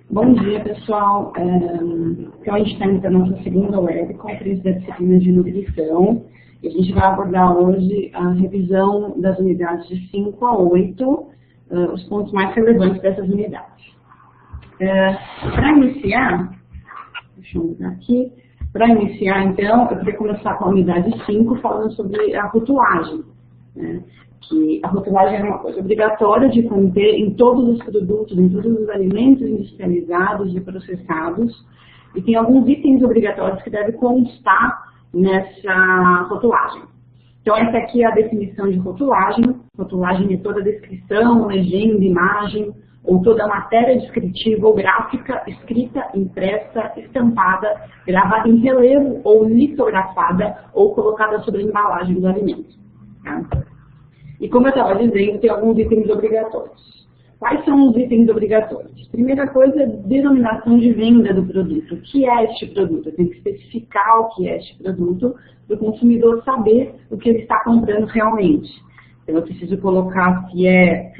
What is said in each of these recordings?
Bom dia, pessoal. Então, a gente está indo para a nossa segunda webconferência da disciplina de nutrição. E a gente vai abordar hoje a revisão das unidades de 5 a 8, os pontos mais relevantes dessas unidades. Para iniciar, deixa eu mudar aqui. Para iniciar, então, eu queria começar com a unidade 5, falando sobre a rotulagem. Né? Que a rotulagem é uma coisa obrigatória de conter em todos os produtos, em todos os alimentos industrializados e processados, e tem alguns itens obrigatórios que devem constar nessa rotulagem. Então, essa aqui é a definição de rotulagem. Rotulagem é toda descrição, legenda, imagem, ou toda matéria descritiva ou gráfica, escrita, impressa, estampada, gravada em relevo ou litografada ou colocada sobre a embalagem do alimento. Tá? E como eu estava dizendo, tem alguns itens obrigatórios. Quais são os itens obrigatórios? Primeira coisa é denominação de venda do produto. O que é este produto? Eu tenho que especificar o que é este produto para o consumidor saber o que ele está comprando realmente. Então eu preciso colocar se é...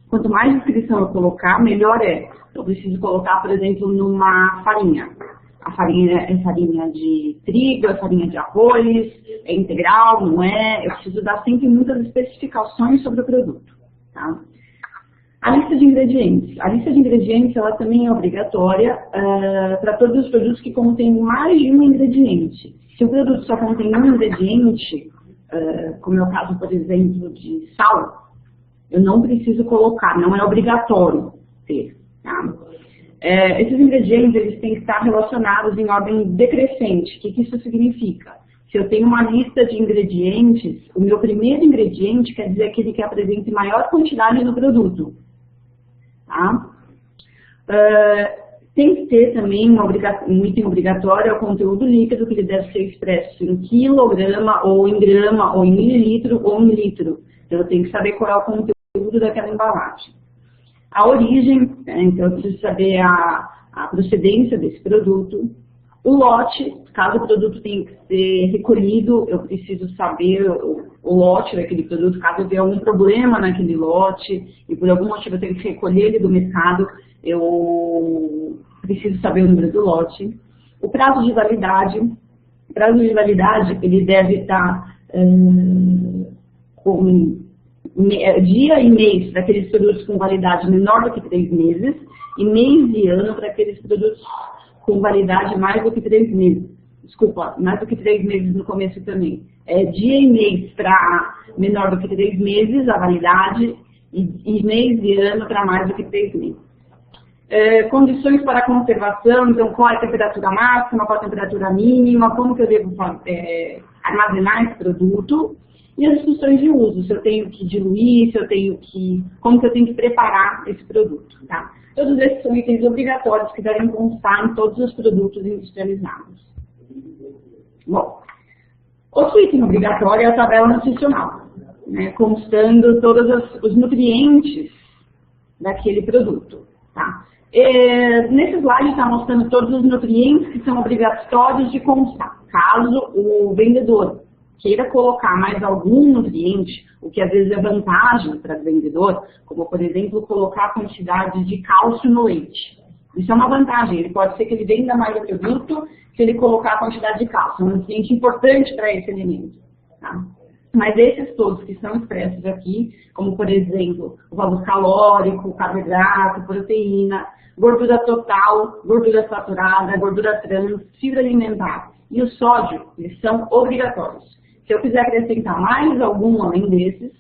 Quanto mais descrição eu colocar, melhor é. Eu preciso colocar, por exemplo, numa farinha. A farinha é farinha de trigo, é farinha de arroz, é integral, não é? Eu preciso dar sempre muitas especificações sobre o produto. Tá? A lista de ingredientes. A lista de ingredientes ela também é obrigatória para todos os produtos que contêm mais de um ingrediente. Se o produto só contém um ingrediente, como é o caso, por exemplo, de sal, eu não preciso colocar, não é obrigatório ter. Tá? Esses ingredientes eles têm que estar relacionados em ordem decrescente. O que isso significa? Se eu tenho uma lista de ingredientes, o meu primeiro ingrediente quer dizer aquele que apresenta maior quantidade do produto. Tá? Tem que ter também um item obrigatório, é o conteúdo líquido, que ele deve ser expresso em quilograma, ou em grama, ou em mililitro, ou em litro. Então eu tenho que saber qual é o conteúdo daquela embalagem. A origem, então eu preciso saber a procedência desse produto. O lote, caso o produto tenha que ser recolhido, eu preciso saber o lote daquele produto. Caso eu tenha algum problema naquele lote e por algum motivo eu tenho que recolher ele do mercado, eu preciso saber o número do lote. O prazo de validade. O prazo de validade, ele deve estar com dia e mês para aqueles produtos com validade menor do que 3 meses e mês e ano para aqueles produtos com validade mais do que 3 meses. Desculpa, mais do que 3 meses no começo também. Dia e mês para menor do que 3 meses a validade e mês e ano para mais do que 3 meses. Condições para conservação, então qual é a temperatura máxima, qual a temperatura mínima, como que eu devo armazenar esse produto. E as instruções de uso, se eu tenho que diluir, como que eu tenho que preparar esse produto, tá? Todos esses são itens obrigatórios que devem constar em todos os produtos industrializados. Bom, outro item obrigatório é a tabela nutricional, né, constando todos os nutrientes daquele produto, tá? Nesse slide está mostrando todos os nutrientes que são obrigatórios de constar, caso o vendedor queira colocar mais algum nutriente, o que às vezes é vantagem para o vendedor, como por exemplo colocar a quantidade de cálcio no leite. Isso é uma vantagem, ele pode ser que ele venda mais o produto se ele colocar a quantidade de cálcio, é um nutriente importante para esse alimento. Tá? Mas esses todos que são expressos aqui, como por exemplo o valor calórico, carboidrato, proteína, gordura total, gordura saturada, gordura trans, fibra alimentar e o sódio, eles são obrigatórios. Se eu quiser acrescentar mais algum além desses,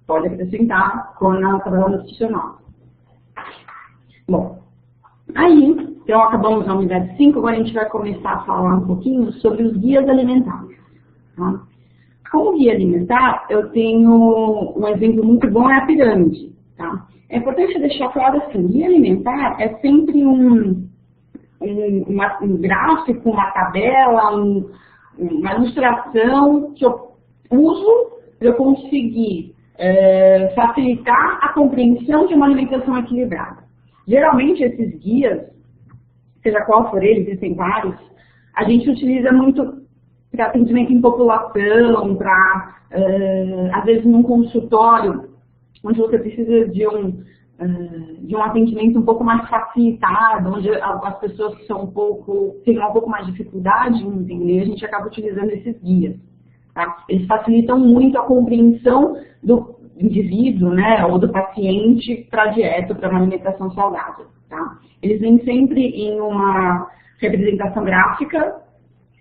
pode acrescentar com a tabela nutricional. Bom, aí, então acabamos a unidade 5, agora a gente vai começar a falar um pouquinho sobre os guias alimentares. Tá? Como guia alimentar, eu tenho um exemplo muito bom, é a pirâmide. Tá? É importante deixar claro assim, guia alimentar é sempre um gráfico, uma tabela, uma ilustração que eu uso para eu conseguir facilitar a compreensão de uma alimentação equilibrada. Geralmente esses guias, seja qual for ele, existem vários, a gente utiliza muito para atendimento em população, para, às vezes, num consultório, onde você precisa de um atendimento um pouco mais facilitado, onde as pessoas que têm um pouco mais de dificuldade em entender, a gente acaba utilizando esses guias. Tá? Eles facilitam muito a compreensão do indivíduo, né, ou do paciente para a dieta, para uma alimentação saudável. Tá? Eles vêm sempre em uma representação gráfica.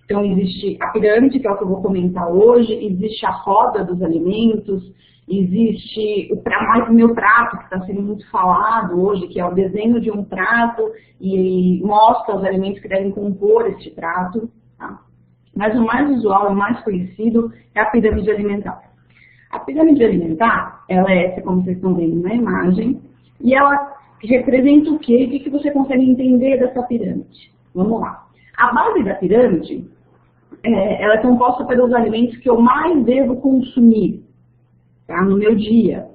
Então, existe a pirâmide, que é o que eu vou comentar hoje, existe a roda dos alimentos, existe o meu prato, que está sendo muito falado hoje, que é o desenho de um prato e mostra os alimentos que devem compor este prato. Tá? Mas o mais usual, o mais conhecido, é a pirâmide alimentar. A pirâmide alimentar, ela é essa, como vocês estão vendo na imagem, e ela representa o quê? O que você consegue entender dessa pirâmide? Vamos lá. A base da pirâmide, ela é composta pelos alimentos que eu mais devo consumir, tá, no meu dia.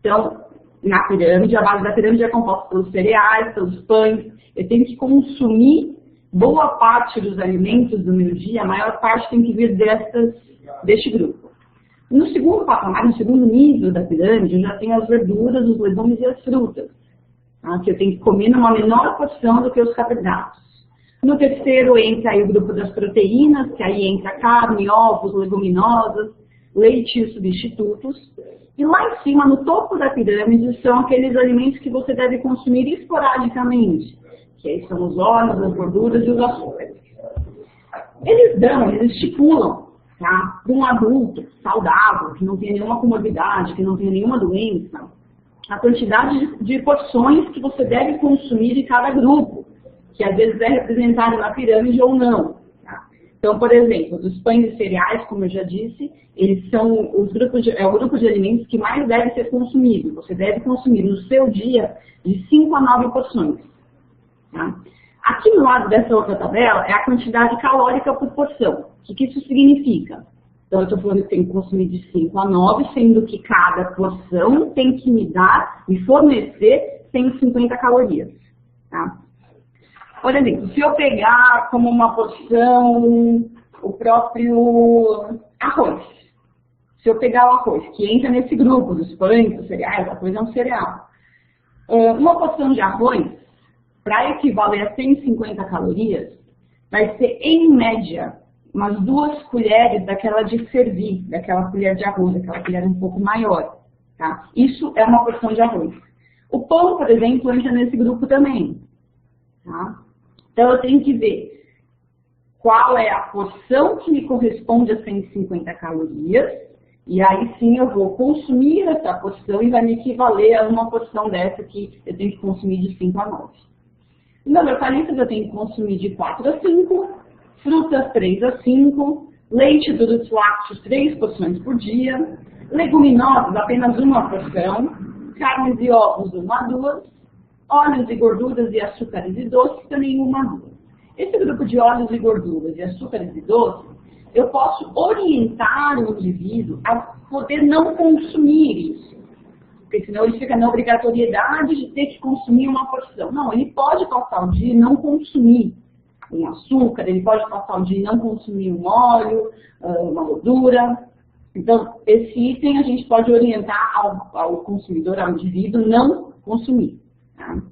Então, na pirâmide, a base da pirâmide é composta pelos cereais, pelos pães. Eu tenho que consumir boa parte dos alimentos do meu dia, a maior parte tem que vir deste grupo. No segundo patamar, no segundo nível da pirâmide, eu já tenho as verduras, os legumes e as frutas, tá, que eu tenho que comer numa menor porção do que os carboidratos. No terceiro entra aí o grupo das proteínas, que aí entra carne, ovos, leguminosas, leite e substitutos. E lá em cima, no topo da pirâmide, são aqueles alimentos que você deve consumir esporadicamente, que aí são os óleos, as gorduras e os açúcares. Eles estipulam, tá, para um adulto saudável, que não tenha nenhuma comorbidade, que não tenha nenhuma doença, a quantidade de porções que você deve consumir de cada grupo, que às vezes é representado na pirâmide ou não. Tá? Então, por exemplo, os pães e cereais, como eu já disse, eles são o grupo de alimentos que mais deve ser consumido. Você deve consumir no seu dia de 5 a 9 porções. Tá? Aqui no lado dessa outra tabela é a quantidade calórica por porção. O que isso significa? Então, eu estou falando que tem que consumir de 5 a 9, sendo que cada porção tem que me fornecer 150 calorias. Tá? Por exemplo, se eu pegar como uma porção o próprio arroz, se eu pegar o arroz, que entra nesse grupo dos pães, dos cereais, arroz é um cereal, uma porção de arroz, para equivaler a 150 calorias, vai ser, em média, umas 2 colheres daquela de servir, daquela colher de arroz, daquela colher um pouco maior. Tá? Isso é uma porção de arroz. O pão, por exemplo, entra nesse grupo também. Tá? Então, eu tenho que ver qual é a porção que me corresponde a 150 calorias, e aí sim eu vou consumir essa porção e vai me equivaler a uma porção dessa que eu tenho que consumir de 5 a 9. Nas hortaliças eu tenho que consumir de 4 a 5, frutas 3 a 5, leite e produtos lácteos 3 porções por dia, leguminosas apenas 1 porção, carnes e ovos 1 a 2, óleos e gorduras e açúcares e doces também 1 a 2. Esse grupo de óleos e gorduras e açúcares e doces, eu posso orientar o indivíduo a poder não consumir isso. Porque senão ele fica na obrigatoriedade de ter que consumir uma porção. Não, ele pode passar o dia e não consumir um açúcar, ele pode passar o dia e não consumir um óleo, uma gordura. Então, esse item a gente pode orientar ao consumidor, ao indivíduo, não consumir. Tá?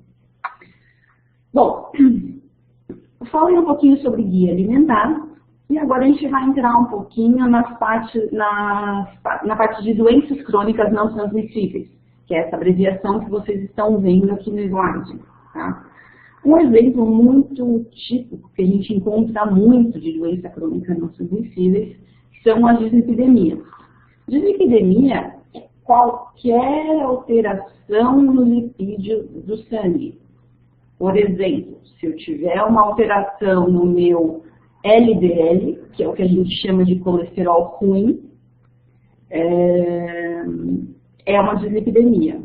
Bom, eu falei um pouquinho sobre guia alimentar e agora a gente vai entrar um pouquinho na parte de doenças crônicas não transmissíveis, que é essa abreviação que vocês estão vendo aqui no slide. Tá? Um exemplo muito típico que a gente encontra muito de doença crônica não transmissíveis são as dislipidemias. Dislipidemia é qualquer alteração no lipídio do sangue. Por exemplo, se eu tiver uma alteração no meu LDL, que é o que a gente chama de colesterol ruim, é uma dislipidemia.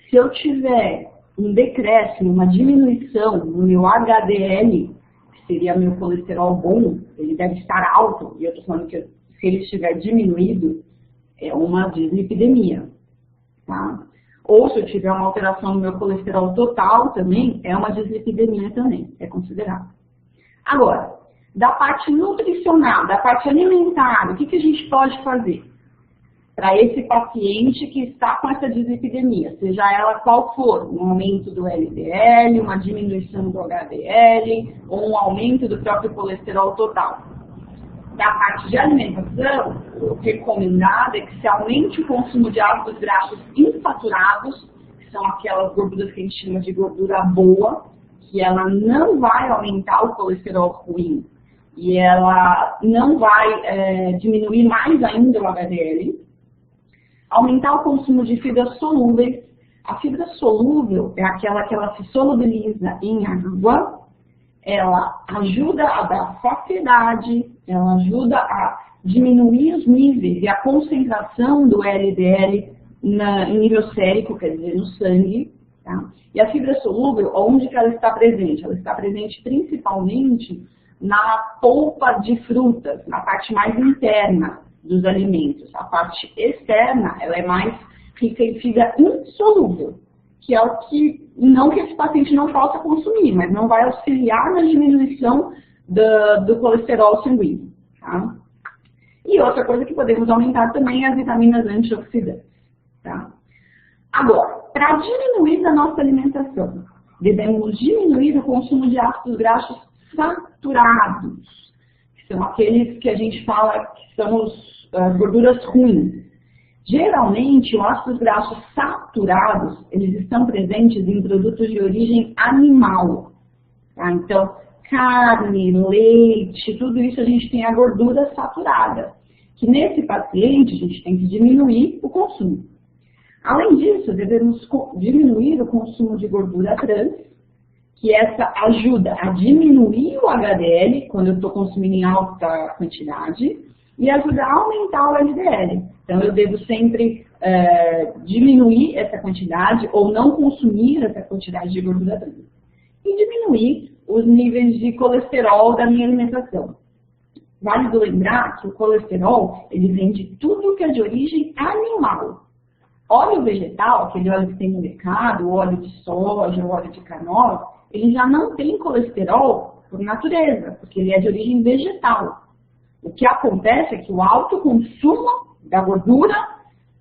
Se eu tiver um decréscimo, uma diminuição no meu HDL, que seria meu colesterol bom, ele deve estar alto, e eu estou falando que se ele estiver diminuído, é uma dislipidemia. Tá? Ou se eu tiver uma alteração no meu colesterol total também, é uma dislipidemia também, é considerado. Agora, da parte nutricional, da parte alimentar, o que a gente pode fazer? para esse paciente que está com essa dislipidemia, seja ela qual for, um aumento do LDL, uma diminuição do HDL, ou um aumento do próprio colesterol total. Da parte de alimentação, o recomendado é que se aumente o consumo de ácidos graxos insaturados, que são aquelas gorduras que a gente chama de gordura boa, que ela não vai aumentar o colesterol ruim e ela não vai diminuir mais ainda o HDL. Aumentar o consumo de fibras solúveis. A fibra solúvel é aquela que ela se solubiliza em água, ela ajuda a dar saciedade, ela ajuda a diminuir os níveis e a concentração do LDL em nível sérico, quer dizer, no sangue. Tá? E a fibra solúvel, onde que ela está presente? Ela está presente principalmente na polpa de frutas, na parte mais interna dos alimentos. A parte externa, ela é mais rica em fibra insolúvel, que é o que, não que esse paciente não possa consumir, mas não vai auxiliar na diminuição do colesterol sanguíneo. Tá? E outra coisa que podemos aumentar também é as vitaminas antioxidantes. Tá? Agora, para diminuir da nossa alimentação, devemos diminuir o consumo de ácidos graxos saturados, que são aqueles que a gente fala que são as gorduras ruins. Geralmente, os ácidos graxos saturados, eles estão presentes em produtos de origem animal. Tá? Então, carne, leite, tudo isso a gente tem a gordura saturada, que nesse paciente a gente tem que diminuir o consumo. Além disso, devemos diminuir o consumo de gordura trans, que essa ajuda a diminuir o HDL, quando eu estou consumindo em alta quantidade, e ajuda a aumentar o LDL. Então, eu devo sempre diminuir essa quantidade, ou não consumir essa quantidade de gordura trans. E diminuir os níveis de colesterol da minha alimentação. Vale lembrar que o colesterol, ele vem de tudo que é de origem animal. Óleo vegetal, aquele óleo que tem no mercado, o óleo de soja, o óleo de canola, ele já não tem colesterol por natureza, porque ele é de origem vegetal. O que acontece é que o alto consumo da gordura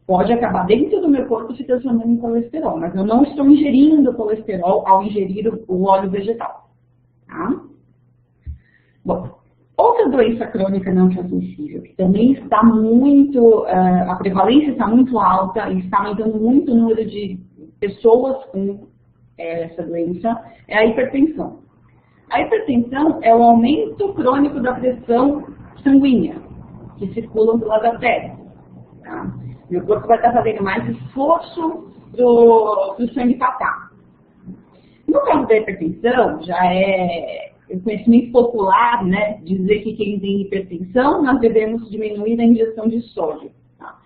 pode acabar dentro do meu corpo se transformando em colesterol, mas eu não estou ingerindo colesterol ao ingerir o óleo vegetal. Tá? Bom, outra doença crônica não transmissível, que também está muito, a prevalência está muito alta e está aumentando muito o número de pessoas com essa doença, é a hipertensão. A hipertensão é o aumento crônico da pressão sanguínea, que circulam pelas artérias. Tá? Meu corpo vai estar fazendo mais esforço para o sangue passar. No caso da hipertensão, já é conhecimento popular, né, dizer que quem tem hipertensão, nós devemos diminuir a ingestão de sódio. Tá?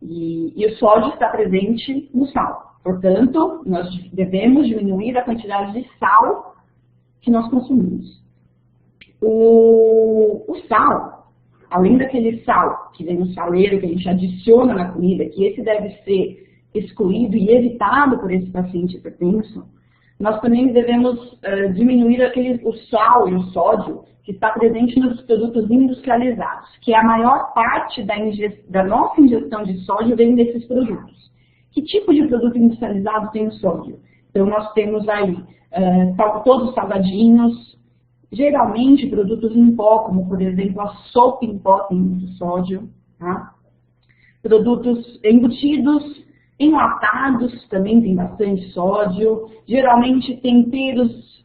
E o sódio está presente no sal. Portanto, nós devemos diminuir a quantidade de sal que nós consumimos. O sal, além daquele sal que vem no saleiro, que a gente adiciona na comida, que esse deve ser excluído e evitado por esse paciente hipertenso, nós também devemos diminuir o sal e o sódio que está presente nos produtos industrializados, que a maior parte da nossa ingestão de sódio vem desses produtos. Que tipo de produto industrializado tem o sódio? Então, nós temos aí todos os salgadinhos, geralmente produtos em pó, como por exemplo a sopa em pó tem muito sódio, tá? Produtos embutidos, enlatados também tem bastante sódio, geralmente temperos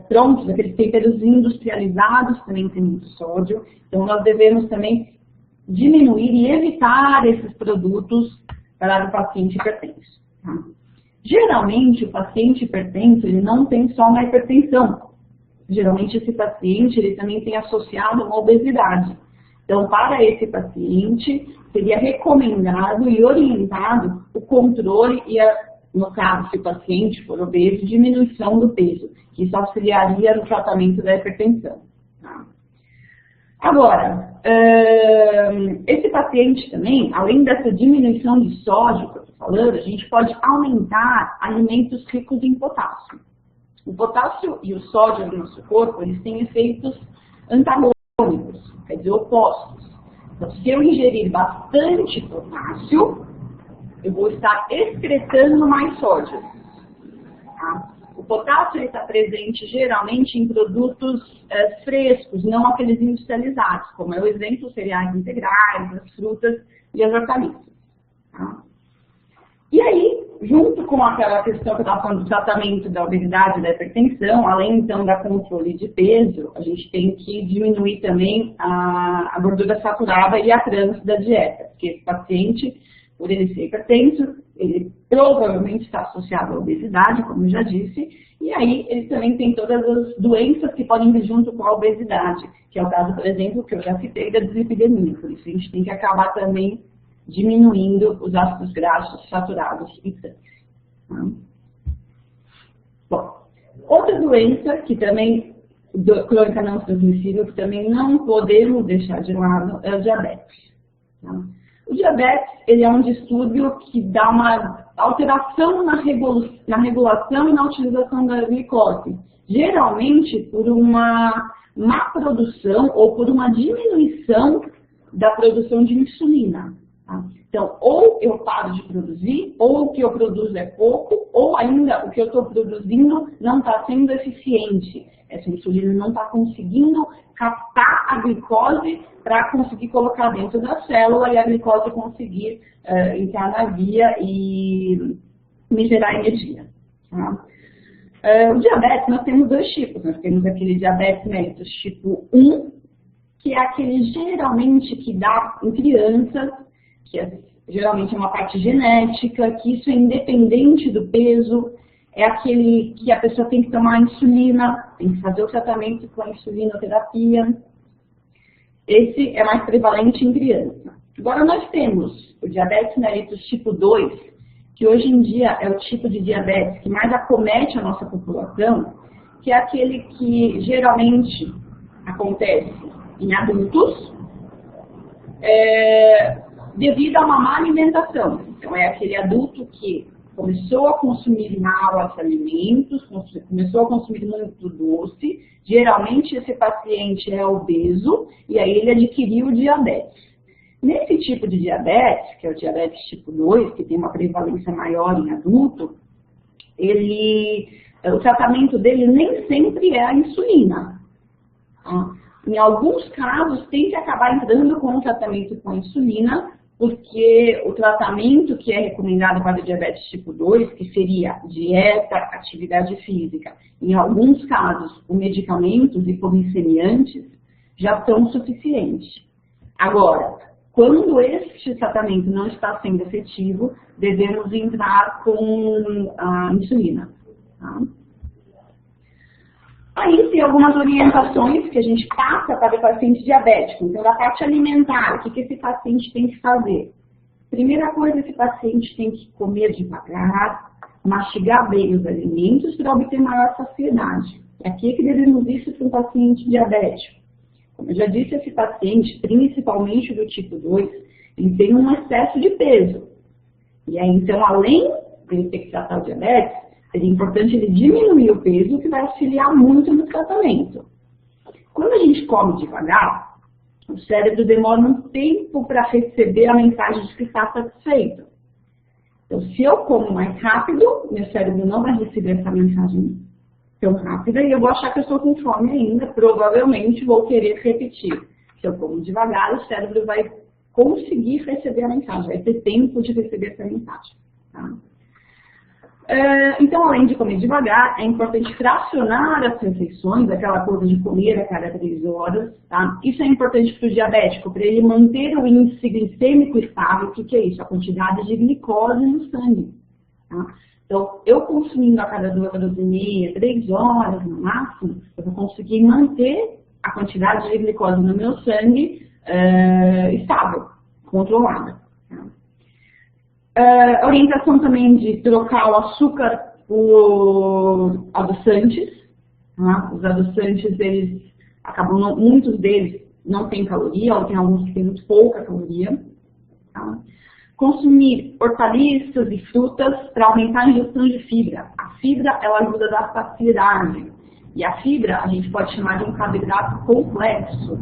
prontos, aqueles temperos industrializados também tem muito sódio, então nós devemos também diminuir e evitar esses produtos para o paciente hipertenso. Tá? Geralmente o paciente hipertenso ele não tem só uma hipertensão, geralmente esse paciente ele também tem associado uma obesidade. Então, para esse paciente, seria recomendado e orientado o controle e, no caso, se o paciente for obeso, diminuição do peso, que isso auxiliaria no tratamento da hipertensão. Tá? Agora, esse paciente também, além dessa diminuição de sódio que eu estou falando, a gente pode aumentar alimentos ricos em potássio. O potássio e o sódio no nosso corpo, eles têm efeitos antagônicos, quer dizer, opostos. Então, se eu ingerir bastante potássio, eu vou estar excretando mais sódio. Tá? O potássio está presente geralmente em produtos frescos, não aqueles industrializados, como é o exemplo, os cereais integrais, as frutas e as hortaliças. Tá? E aí, junto com aquela questão que eu estava falando do tratamento da obesidade e da hipertensão, além então da controle de peso, a gente tem que diminuir também a gordura saturada e a trans da dieta, porque esse paciente, por ele ser hipertenso, ele provavelmente está associado à obesidade, como eu já disse, e aí ele também tem todas as doenças que podem vir junto com a obesidade, que é o caso, por exemplo, que eu já citei da dislipidemia, por isso a gente tem que acabar também diminuindo os ácidos graxos saturados e trans. Tá? Bom, outra doença que também, crônica não transmissível, que também não podemos deixar de lado, é o diabetes. Tá? O diabetes, ele é um distúrbio que dá uma alteração na regulação e na utilização da glicose, geralmente por uma má produção ou por uma diminuição da produção de insulina. Tá? Então, ou eu paro de produzir, ou o que eu produzo é pouco, ou ainda o que eu estou produzindo não está sendo eficiente. Essa insulina não está conseguindo captar a glicose para conseguir colocar dentro da célula e a glicose conseguir entrar na via e me gerar energia. Tá? O diabetes, nós temos dois tipos. Nós temos aquele diabetes mellitus tipo 1, que é aquele geralmente que dá em crianças, que geralmente é uma parte genética, que isso é independente do peso, é aquele que a pessoa tem que tomar insulina, tem que fazer o tratamento com a insulinoterapia. Esse é mais prevalente em criança. Agora nós temos o diabetes mellitus tipo 2, que hoje em dia é o tipo de diabetes que mais acomete a nossa população, que é aquele que geralmente acontece em adultos, devido a uma má alimentação. Então, é aquele adulto que começou a consumir mal os alimentos, começou a consumir muito doce, geralmente esse paciente é obeso, e aí ele adquiriu o diabetes. Nesse tipo de diabetes, que é o diabetes tipo 2, que tem uma prevalência maior em adulto, o tratamento dele nem sempre é a insulina. Em alguns casos, tem que acabar entrando com um tratamento com insulina, porque o tratamento que é recomendado para o diabetes tipo 2, que seria dieta, atividade física, em alguns casos, os medicamentos hipoglicemiantes já são suficientes. Agora, quando este tratamento não está sendo efetivo, devemos entrar com a insulina. Tá? Aí tem algumas orientações que a gente passa para o paciente diabético. Então, da parte alimentar, o que esse paciente tem que fazer? Primeira coisa, esse paciente tem que comer devagar, mastigar bem os alimentos para obter maior saciedade. É aqui que devemos isso para um paciente diabético. Como eu já disse, esse paciente, principalmente do tipo 2, ele tem um excesso de peso. E aí, então, além de ele ter que tratar o diabetes, é importante ele diminuir o peso, que vai auxiliar muito no tratamento. Quando a gente come devagar, o cérebro demora um tempo para receber a mensagem de que está satisfeito. Então, se eu como mais rápido, meu cérebro não vai receber essa mensagem tão rápida e eu vou achar que eu estou com fome ainda, provavelmente vou querer repetir. Se eu como devagar, o cérebro vai conseguir receber a mensagem, vai ter tempo de receber essa mensagem. Tá? Então, além de comer devagar, é importante fracionar as refeições, aquela coisa de comer a cada 3 horas. Tá? Isso é importante para o diabético, para ele manter o índice glicêmico estável. O que é isso? A quantidade de glicose no sangue. Tá? Então, eu consumindo a cada 2 horas e meia, 3 horas no máximo, eu vou conseguir manter a quantidade de glicose no meu sangue estável, controlada. A orientação também de trocar o açúcar por adoçantes. Tá? Os adoçantes, eles acabam, muitos deles não têm caloria, ou tem alguns que têm muito pouca caloria. Tá? Consumir hortaliças e frutas para aumentar a ingestão de fibra. A fibra, ela ajuda a dar saciedade. E a fibra, a gente pode chamar de um carboidrato complexo.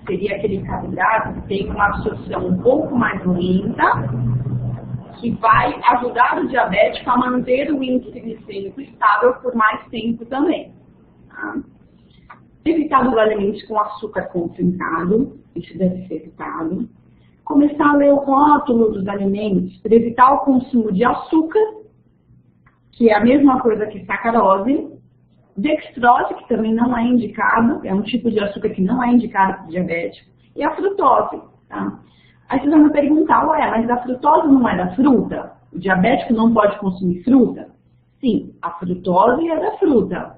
seria aquele carboidrato que tem uma absorção um pouco mais lenta, que vai ajudar o diabético a manter o índice glicêmico estável por mais tempo também. Tá? Evitar os alimentos com açúcar concentrado, isso deve ser evitado. Começar a ler o rótulo dos alimentos para evitar o consumo de açúcar, que é a mesma coisa que sacarose, dextrose, que também não é indicado, é um tipo de açúcar que não é indicado para o diabético, e a frutose. Tá? Aí vocês vão me perguntar, ué, mas a frutose não é da fruta? O diabético não pode consumir fruta? Sim, a frutose é da fruta.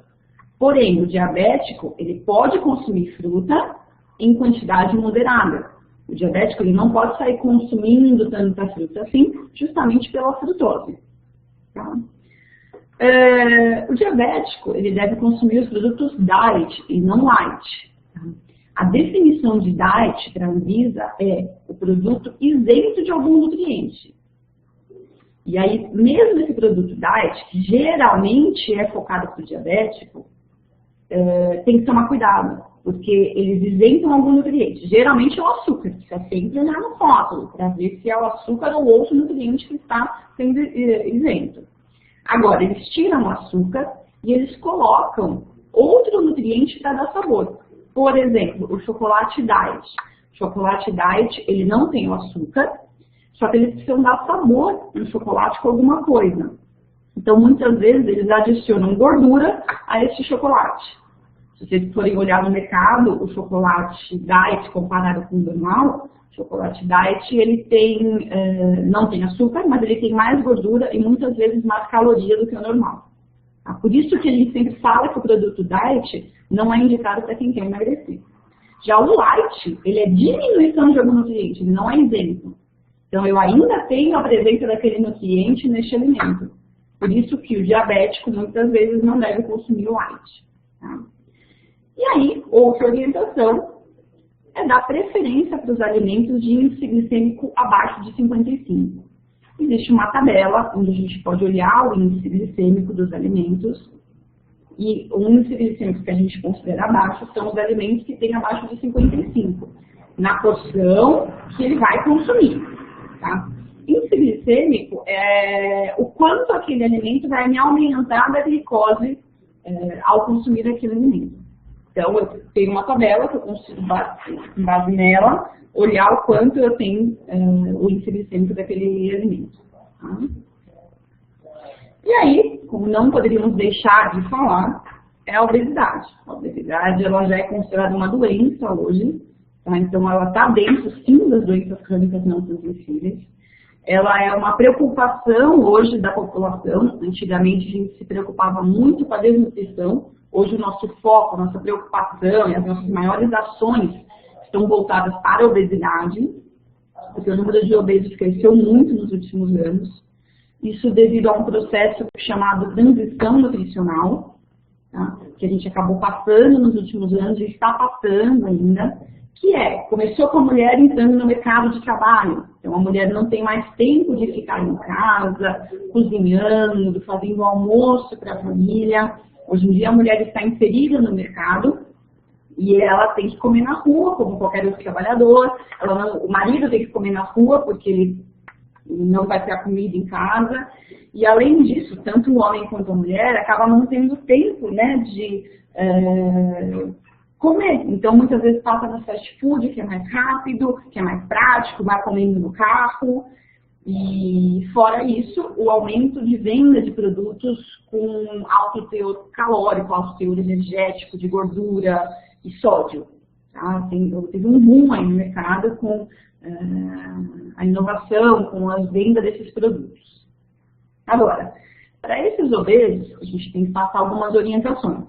Porém, o diabético, ele pode consumir fruta em quantidade moderada. O diabético, ele não pode sair consumindo tanta fruta assim, justamente pela frutose. Tá? O diabético, ele deve consumir os produtos diet e não light. Tá? A definição de diet para a Anvisa é o produto isento de algum nutriente. E aí, mesmo esse produto diet, que geralmente é focado para o diabético, tem que tomar cuidado, porque eles isentam algum nutriente. Geralmente é o açúcar, que está sempre olhar no rótulo, para ver se é o açúcar ou outro nutriente que está sendo isento. Agora, eles tiram o açúcar e eles colocam outro nutriente para dar sabor. Por exemplo, o chocolate diet. O chocolate diet, ele não tem o açúcar, só que eles precisam dar sabor no chocolate com alguma coisa. Então, muitas vezes, eles adicionam gordura a esse chocolate. Se vocês forem olhar no mercado, o chocolate diet comparado com o normal, o chocolate diet, ele tem, não tem açúcar, mas ele tem mais gordura e muitas vezes mais caloria do que o normal. Tá? Por isso que a gente sempre fala que o produto diet não é indicado para quem quer emagrecer. Já o light, ele é diminuição de algum nutriente, ele não é isento. Então, eu ainda tenho a presença daquele nutriente neste alimento. Por isso que o diabético, muitas vezes, não deve consumir o light. Tá? E aí, outra orientação é dar preferência para os alimentos de índice glicêmico abaixo de 55. Existe uma tabela onde a gente pode olhar o índice glicêmico dos alimentos. E o índice glicêmico que a gente considera abaixo são os alimentos que têm abaixo de 55, na porção que ele vai consumir. Tá? Índice glicêmico é o quanto aquele alimento vai me aumentar da glicose ao consumir aquele alimento. Então, eu tenho uma tabela que eu consigo, com base nela, olhar o quanto eu tenho o índice glicêmico daquele alimento. Tá? E aí, como não poderíamos deixar de falar, é a obesidade. A obesidade, ela já é considerada uma doença hoje. Tá? Então, ela está dentro, sim, das doenças crônicas não transmissíveis. Ela é uma preocupação hoje da população. Antigamente, a gente se preocupava muito com a desnutrição. Hoje, o nosso foco, a nossa preocupação e as nossas maiores ações estão voltadas para a obesidade, porque o número de obesos cresceu muito nos últimos anos. Isso devido a um processo chamado transição nutricional, tá? Que a gente acabou passando nos últimos anos e está passando ainda, que começou com a mulher entrando no mercado de trabalho. Então, a mulher não tem mais tempo de ficar em casa, cozinhando, fazendo almoço para a família. Hoje em dia, a mulher está inserida no mercado e ela tem que comer na rua, como qualquer outro trabalhador. O marido tem que comer na rua, porque ele não vai ter a comida em casa. E, além disso, tanto o homem quanto a mulher acabam não tendo tempo, né, de comer. Então, muitas vezes passa no fast food, que é mais rápido, que é mais prático, vai comendo no carro. E, fora isso, o aumento de venda de produtos com alto teor calórico, alto teor energético, de gordura e sódio. Tá? Teve um boom aí no mercado com a inovação, com a venda desses produtos. Agora, para esses obesos, a gente tem que passar algumas orientações.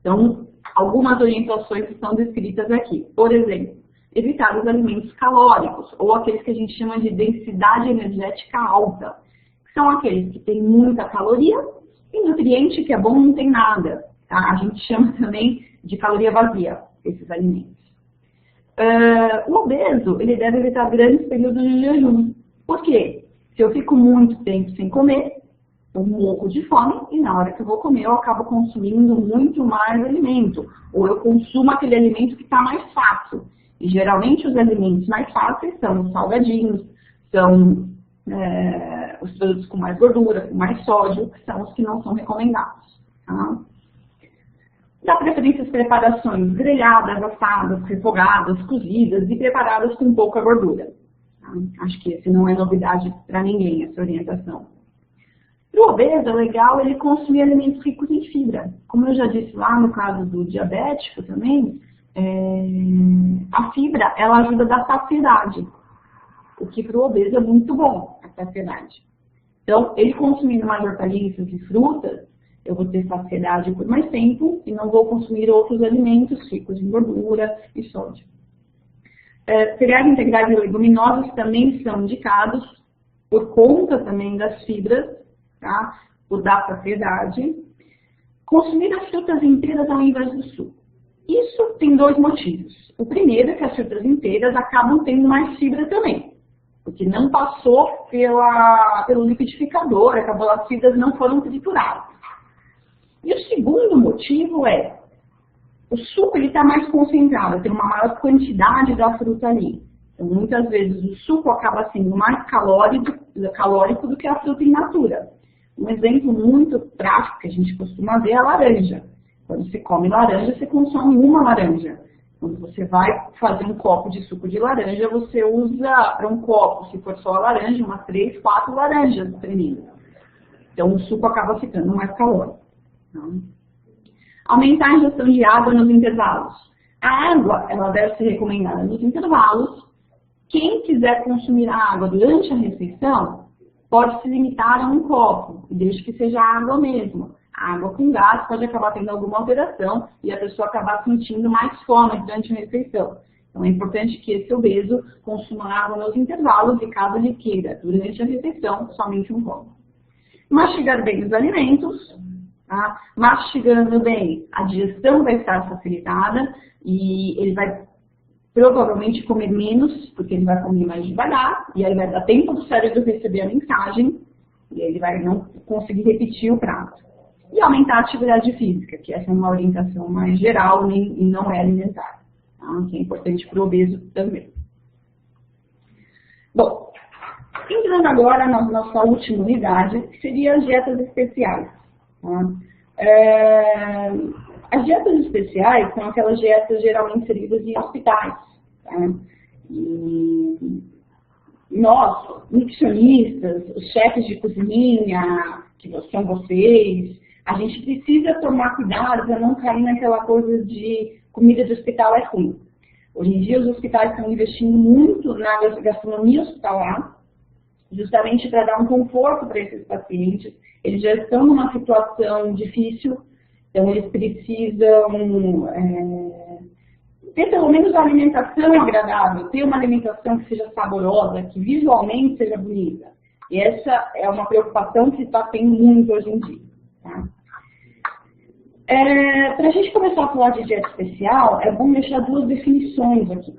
Então, algumas orientações estão descritas aqui. Por exemplo, evitar os alimentos calóricos, ou aqueles que a gente chama de densidade energética alta, que são aqueles que têm muita caloria e nutriente que é bom não tem nada. Tá? A gente chama também de caloria vazia, esses alimentos. O obeso, ele deve evitar grandes períodos de jejum. Por quê? Se eu fico muito tempo sem comer, eu morro de fome e na hora que eu vou comer eu acabo consumindo muito mais alimento. Ou eu consumo aquele alimento que está mais fácil. E geralmente os alimentos mais fáceis são os salgadinhos, são os produtos com mais gordura, com mais sódio, que são os que não são recomendados. Tá? Dá preferência às preparações grelhadas, assadas, refogadas, cozidas e preparadas com pouca gordura. Tá? Acho que esse não é novidade para ninguém, essa orientação. Para o obeso, é legal ele consumir alimentos ricos em fibra. Como eu já disse lá no caso do diabético também, a fibra ela ajuda a dar saciedade, o que para o obeso é muito bom, a saciedade. Então, ele consumindo mais hortaliças e frutas, eu vou ter saciedade por mais tempo e não vou consumir outros alimentos ricos em gordura e sódio. Cereais integrais e leguminosas também são indicados por conta também das fibras, tá? Por dar saciedade. Consumir as frutas inteiras ao invés do suco. Isso tem dois motivos. O primeiro é que as frutas inteiras acabam tendo mais fibra também, porque não passou pelo liquidificador, as fibras não foram trituradas. E o segundo motivo é, o suco está mais concentrado, tem uma maior quantidade da fruta ali. Então, muitas vezes o suco acaba sendo mais calórico do que a fruta in natura. Um exemplo muito prático que a gente costuma ver é a laranja. Quando você come laranja, você consome uma laranja. Quando você vai fazer um copo de suco de laranja, você usa para um copo, se for só a laranja, umas 3, 4 laranjas espremidas. Então, o suco acaba ficando mais calórico. Aumentar a ingestão de água nos intervalos. A água, ela deve ser recomendada nos intervalos. Quem quiser consumir a água durante a refeição, pode se limitar a um copo, desde que seja água mesmo. A água com gás pode acabar tendo alguma alteração e a pessoa acabar sentindo mais fome durante a refeição. Então é importante que esse obeso consuma água nos intervalos e, caso ele queira, durante a refeição, somente um copo. Mastigar bem os alimentos. Tá? Mastigando bem, a digestão vai estar facilitada e ele vai provavelmente comer menos, porque ele vai comer mais devagar, e aí vai dar tempo do cérebro receber a mensagem, e ele vai não conseguir repetir o prato. E aumentar a atividade física, que essa é uma orientação mais geral e não é alimentar, tá? Que é importante para o obeso também. Bom, entrando agora na nossa última unidade, que seria as dietas especiais. As dietas especiais são aquelas dietas geralmente inseridas em hospitais. Tá? E nós, nutricionistas, os chefes de cozinha, que são vocês, a gente precisa tomar cuidado para não cair naquela coisa de comida de hospital é ruim. Hoje em dia os hospitais estão investindo muito na gastronomia hospitalar, justamente para dar um conforto para esses pacientes. Eles já estão numa situação difícil, então eles precisam ter pelo menos uma alimentação agradável, ter uma alimentação que seja saborosa, que visualmente seja bonita. E essa é uma preocupação que está tendo muito hoje em dia. Tá? Para a gente começar a falar de dieta especial, é bom deixar duas definições aqui.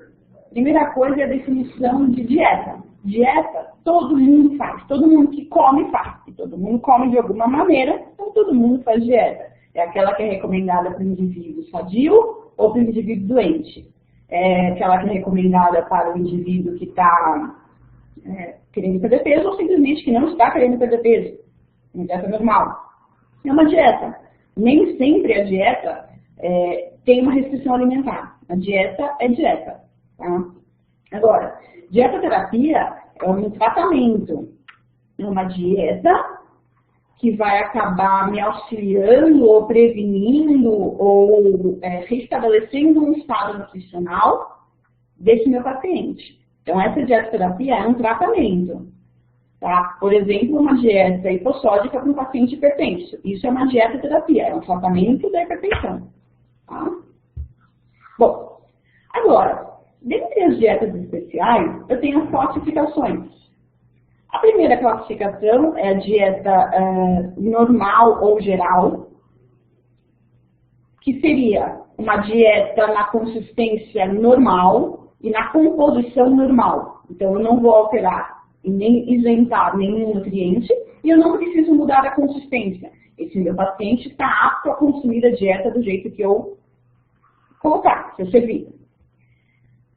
Primeira coisa é a definição de dieta. Dieta, todo mundo faz. Todo mundo que come faz. E todo mundo come de alguma maneira, então todo mundo faz dieta. É aquela que é recomendada para o indivíduo sadio ou para o indivíduo doente. É aquela que é recomendada para o indivíduo que está querendo perder peso ou simplesmente que não está querendo perder peso. Uma dieta normal. É uma dieta. Nem sempre a dieta tem uma restrição alimentar. A dieta é dieta. Tá? Agora, dietoterapia é um tratamento, é uma dieta que vai acabar me auxiliando ou prevenindo ou restabelecendo um estado nutricional desse meu paciente. Então, essa dietoterapia é um tratamento. Tá? Por exemplo, uma dieta hipossódica para um paciente hipertenso. Isso é uma dietoterapia, é um tratamento da hipertensão. Tá? Bom, agora, dentre as dietas especiais, eu tenho as classificações. A primeira classificação é a dieta normal ou geral, que seria uma dieta na consistência normal e na composição normal. Então, eu não vou alterar e nem isentar nenhum nutriente e eu não preciso mudar a consistência. Esse meu paciente está apto a consumir a dieta do jeito que eu colocar, que eu servir.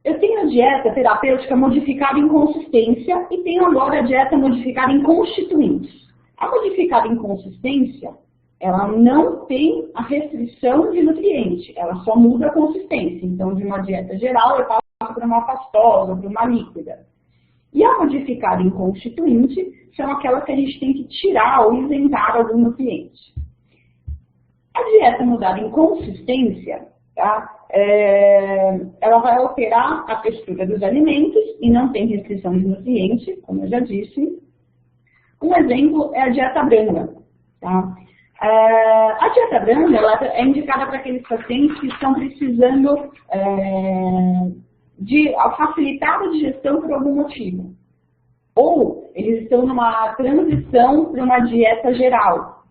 Eu tenho a dieta terapêutica modificada em consistência e tenho agora a dieta modificada em constituintes. A modificada em consistência, ela não tem a restrição de nutriente, ela só muda a consistência. Então, de uma dieta geral, eu passo para uma pastosa, para uma líquida. E a modificada em constituinte são aquelas que a gente tem que tirar ou isentar algum nutriente. A dieta mudada em consistência, tá? Ela vai alterar a textura dos alimentos e não tem restrição de nutriente, como eu já disse. Um exemplo é a dieta branca. Tá? A dieta branca ela é indicada para aqueles pacientes que estão precisando de facilitar a digestão por algum motivo. Ou eles estão numa transição para uma dieta geral.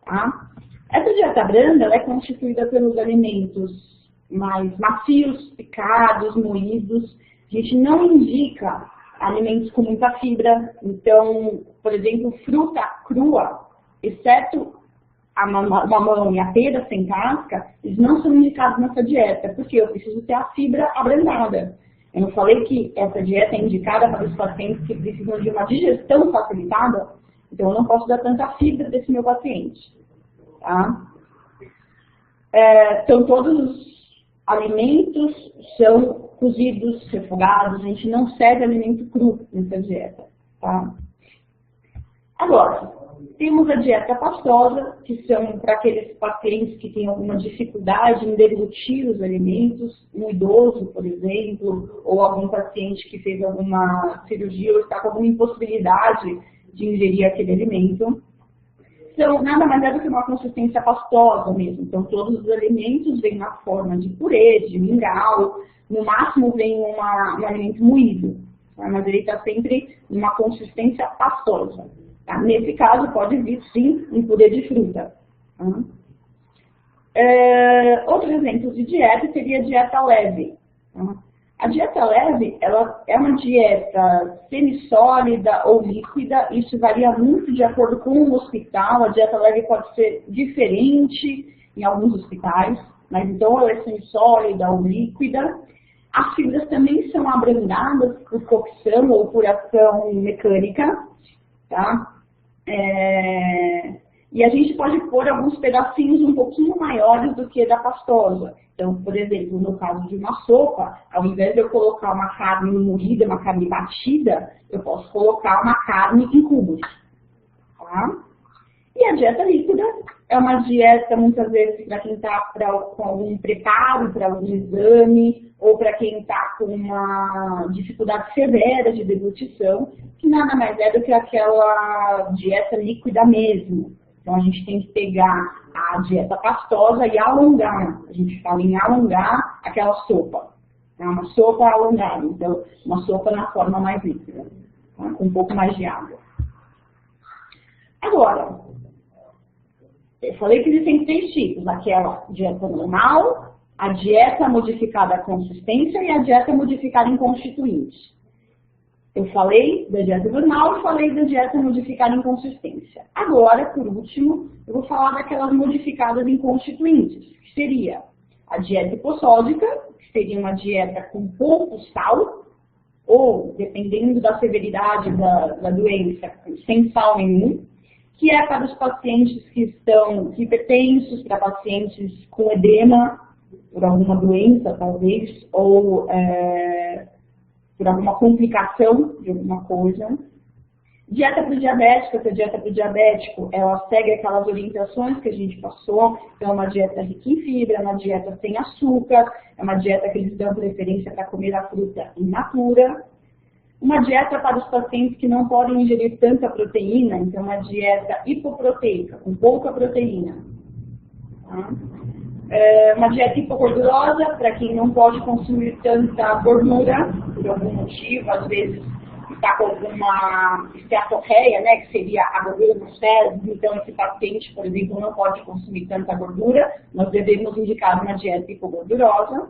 Tá? Essa dieta branca ela é constituída pelos alimentos mais macios, picados, moídos. A gente não indica alimentos com muita fibra. Então, por exemplo, fruta crua, exceto a mamão e a pera sem casca, eles não são indicados nessa dieta, porque eu preciso ter a fibra abrandada. Eu não falei que essa dieta é indicada para os pacientes que precisam de uma digestão facilitada, então eu não posso dar tanta fibra desse meu paciente. Tá? Então, todos os alimentos são cozidos, refogados, a gente não serve alimento cru nessa dieta. Tá? Agora, temos a dieta pastosa, que são para aqueles pacientes que têm alguma dificuldade em deglutir os alimentos, um idoso, por exemplo, ou algum paciente que fez alguma cirurgia ou está com alguma impossibilidade de ingerir aquele alimento. Então, nada mais é do que uma consistência pastosa mesmo. Então, todos os alimentos vêm na forma de purê, de mingau, no máximo vem um alimento moído, tá? Mas ele está sempre numa consistência pastosa. Tá? Nesse caso, pode vir, sim, um purê de fruta. Tá? Outros exemplos de dieta seria a dieta leve. Tá? A dieta leve, ela é uma dieta semissólida ou líquida, isso varia muito de acordo com o hospital. A dieta leve pode ser diferente em alguns hospitais, mas então ela é semissólida ou líquida. As fibras também são abrandadas por cocção ou por ação mecânica, tá? E a gente pode pôr alguns pedacinhos um pouquinho maiores do que da pastosa. Então, por exemplo, no caso de uma sopa, ao invés de eu colocar uma carne moída, uma carne batida, eu posso colocar uma carne em cubos. Tá? E a dieta líquida é uma dieta, muitas vezes, para quem está com algum preparo, para algum exame, ou para quem está com uma dificuldade severa de deglutição, que nada mais é do que aquela dieta líquida mesmo. Então, a gente tem que pegar a dieta pastosa e alongar. A gente fala em alongar aquela sopa. É uma sopa alongada. Então, uma sopa na forma mais líquida, tá? Com um pouco mais de água. Agora, eu falei que existem 3 tipos. Aquela dieta normal, a dieta modificada à consistência e a dieta modificada em constituintes. Eu falei da dieta normal e falei da dieta modificada em consistência. Agora, por último, eu vou falar daquelas modificadas em constituintes, que seria a dieta hipossódica, que seria uma dieta com pouco sal, ou, dependendo da severidade da doença, sem sal nenhum, que é para os pacientes que estão hipertensos, para pacientes com edema, por alguma doença, talvez, ou por alguma complicação de alguma coisa. Dieta para o diabético, essa dieta para o diabético, ela segue aquelas orientações que a gente passou. Então, é uma dieta rica em fibra, é uma dieta sem açúcar, é uma dieta que eles dão preferência para comer a fruta in natura. Uma dieta para os pacientes que não podem ingerir tanta proteína, então uma dieta hipoproteica, com pouca proteína. Tá? Uma dieta hipogordurosa, para quem não pode consumir tanta gordura, por algum motivo, às vezes está com alguma esteatoreia, né, que seria a gordura no cérebro, então esse paciente, por exemplo, não pode consumir tanta gordura, nós devemos indicar uma dieta hipogordurosa.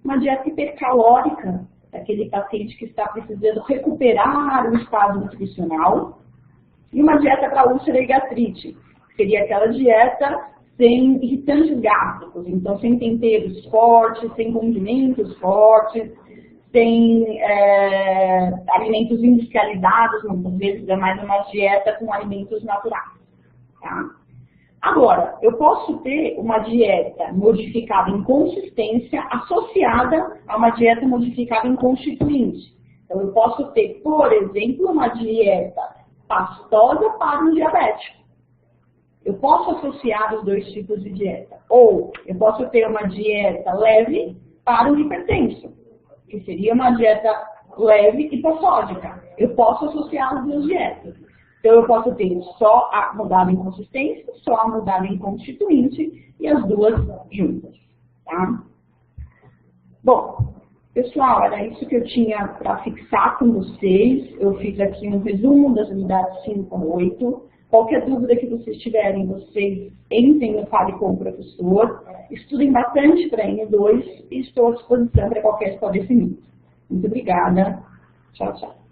Uma dieta hipercalórica, aquele paciente que está precisando recuperar o estado nutricional. E uma dieta para úlcera e gastrite, que seria aquela dieta sem irritantes gástricos, então sem temperos fortes, sem condimentos fortes, tem alimentos industrializados, muitas vezes é mais uma dieta com alimentos naturais. Tá? Agora, eu posso ter uma dieta modificada em consistência associada a uma dieta modificada em constituinte. Então, eu posso ter, por exemplo, uma dieta pastosa para um diabético. Eu posso associar os dois tipos de dieta. Ou eu posso ter uma dieta leve para um hipertenso, que seria uma dieta leve hipossódica. Eu posso associar as duas dietas. Então, eu posso ter só a mudada em consistência, só a mudada em constituinte e as duas juntas. Tá? Bom, pessoal, era isso que eu tinha para fixar com vocês. Eu fiz aqui um resumo das unidades 5 a 8. Qualquer dúvida que vocês tiverem, vocês entrem no Fale com o Professor. Estudem bastante para N2 e estou à disposição para qualquer esclarecimento. Muito obrigada. Tchau, tchau.